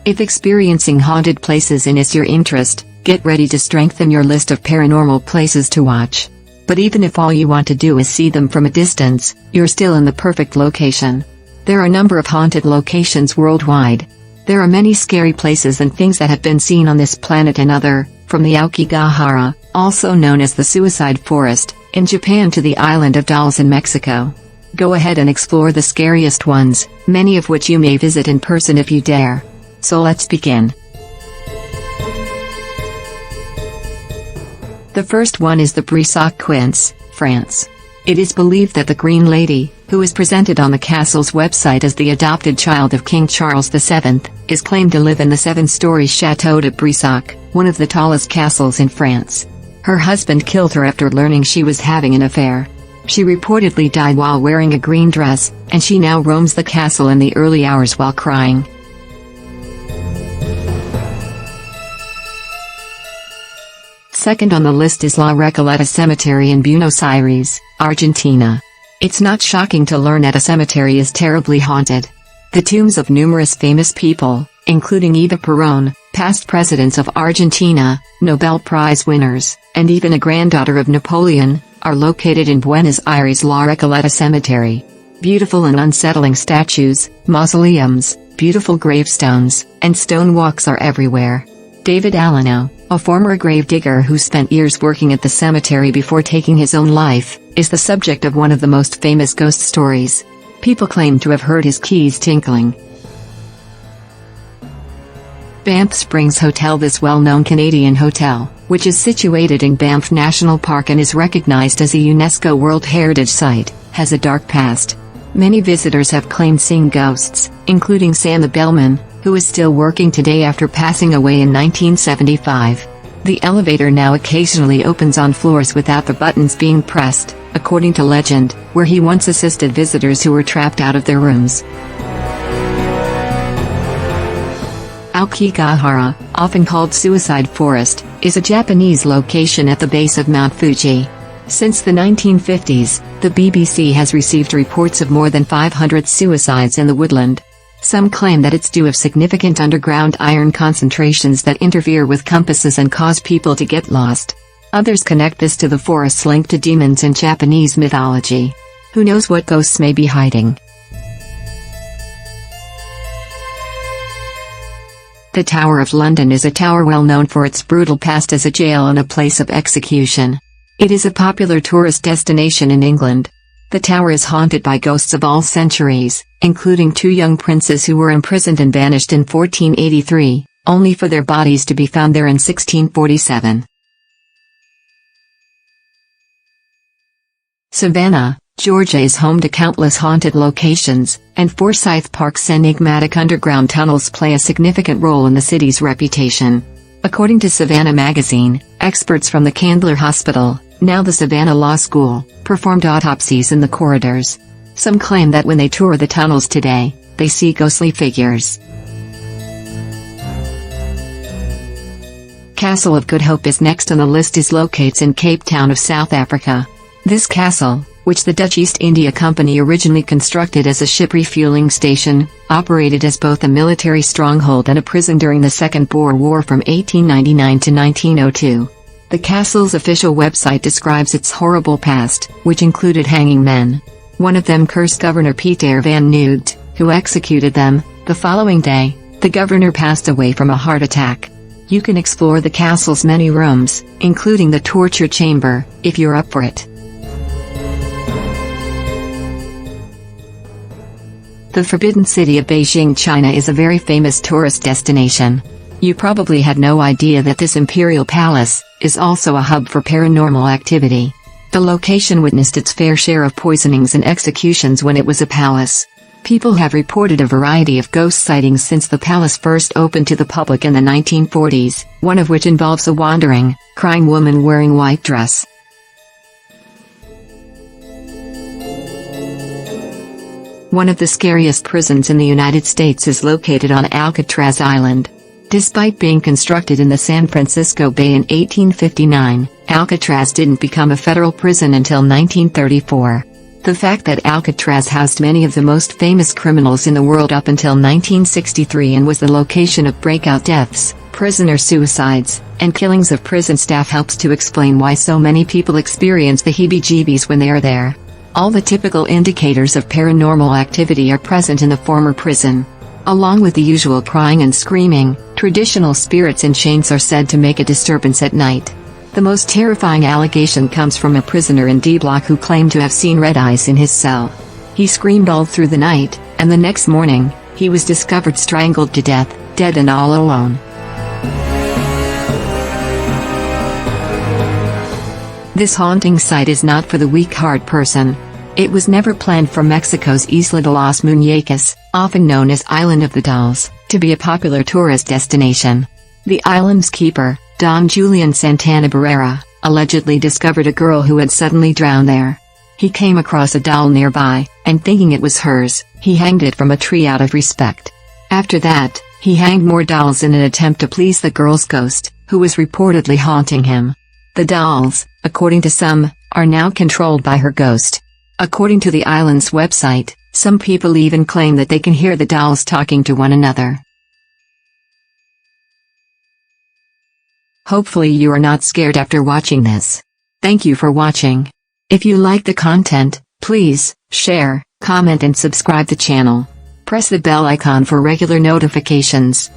If experiencing haunted places is your interest, get ready to strengthen your list of paranormal places to watch. But even if all you want to do is see them from a distance, you're still in the perfect location. There are a number of haunted locations worldwide. There are many scary places and things that have been seen on this planet and other, from the Aokigahara, also known as the Suicide Forest, in Japan to the Island of Dolls in Mexico. Go ahead and explore the scariest ones, many of which you may visit in person if you dare. So let's begin. The first one is the Brissac Quince, France. It is believed that the Green Lady, who is presented on the castle's website as the adopted child of King Charles VII, is claimed to live in the 7-story Château de Brissac, one of the tallest castles in France. Her husband killed her after learning she was having an affair. She reportedly died while wearing a green dress, and she now roams the castle in the early hours while crying. Second on the list is La Recoletta Cemetery in Buenos Aires, Argentina. It's not shocking to learn that a cemetery is terribly haunted. The tombs of numerous famous people, including Eva Perón, past presidents of Argentina, Nobel Prize winners, and even a granddaughter of Napoleon, are located in Buenos Aires' La Recoleta Cemetery. Beautiful and unsettling statues, mausoleums, beautiful gravestones, and stone walks are everywhere. David Alano, a former gravedigger who spent years working at the cemetery before taking his own life, is the subject of one of the most famous ghost stories. People claim to have heard his keys tinkling. Banff Springs Hotel. This well-known Canadian hotel, which is situated in Banff National Park and is recognized as a UNESCO World Heritage Site, has a dark past. Many visitors have claimed seeing ghosts, including Sam the bellman, who is still working today after passing away in 1975. The elevator now occasionally opens on floors without the buttons being pressed, according to legend, where he once assisted visitors who were trapped out of their rooms. Aokigahara, often called Suicide Forest, is a Japanese location at the base of Mount Fuji. Since the 1950s, the BBC has received reports of more than 500 suicides in the woodland. Some claim that it's due to significant underground iron concentrations that interfere with compasses and cause people to get lost. Others connect this to the forest's link to demons in Japanese mythology. Who knows what ghosts may be hiding? The Tower of London is a tower well known for its brutal past as a jail and a place of execution. It is a popular tourist destination in England. The tower is haunted by ghosts of all centuries, including 2 young princes who were imprisoned and banished in 1483, only for their bodies to be found there in 1647. Savannah, Georgia is home to countless haunted locations, and Forsyth Park's enigmatic underground tunnels play a significant role in the city's reputation. According to Savannah magazine, experts from the Candler Hospital, now the Savannah Law School, performed autopsies in the corridors. Some claim that when they tour the tunnels today, they see ghostly figures. Castle of Good Hope is next on the list. Is located in Cape Town of South Africa. This castle, which the Dutch East India Company originally constructed as a ship refueling station, operated as both a military stronghold and a prison during the Second Boer War from 1899 to 1902. The castle's official website describes its horrible past, which included hanging men. One of them cursed Governor Pieter van Nugt, who executed them. The following day, the governor passed away from a heart attack. You can explore the castle's many rooms, including the torture chamber, if you're up for it. The Forbidden City of Beijing, China is a very famous tourist destination. You probably had no idea that this imperial palace is also a hub for paranormal activity. The location witnessed its fair share of poisonings and executions when it was a palace. People have reported a variety of ghost sightings since the palace first opened to the public in the 1940s, one of which involves a wandering, crying woman wearing white dress. One of the scariest prisons in the United States is located on Alcatraz Island. Despite being constructed in the San Francisco Bay in 1859, Alcatraz didn't become a federal prison until 1934. The fact that Alcatraz housed many of the most famous criminals in the world up until 1963 and was the location of breakout deaths, prisoner suicides, and killings of prison staff helps to explain why so many people experience the heebie-jeebies when they are there. All the typical indicators of paranormal activity are present in the former prison. Along with the usual crying and screaming, traditional spirits in chains are said to make a disturbance at night. The most terrifying allegation comes from a prisoner in D Block who claimed to have seen red eyes in his cell. He screamed all through the night, and the next morning, he was discovered strangled to death, dead and all alone. This haunting site is not for the weak-hearted person. It was never planned for Mexico's Isla de los Muñecos, often known as Island of the Dolls, to be a popular tourist destination. The island's keeper, Don Julian Santana Barrera, allegedly discovered a girl who had suddenly drowned there. He came across a doll nearby, and thinking it was hers, he hanged it from a tree out of respect. After that, he hanged more dolls in an attempt to please the girl's ghost, who was reportedly haunting him. The dolls, according to some, are now controlled by her ghost. According to the island's website, some people even claim that they can hear the dolls talking to one another. Hopefully you are not scared after watching this. Thank you for watching. If you like the content, please share, comment and subscribe the channel. Press the bell icon for regular notifications.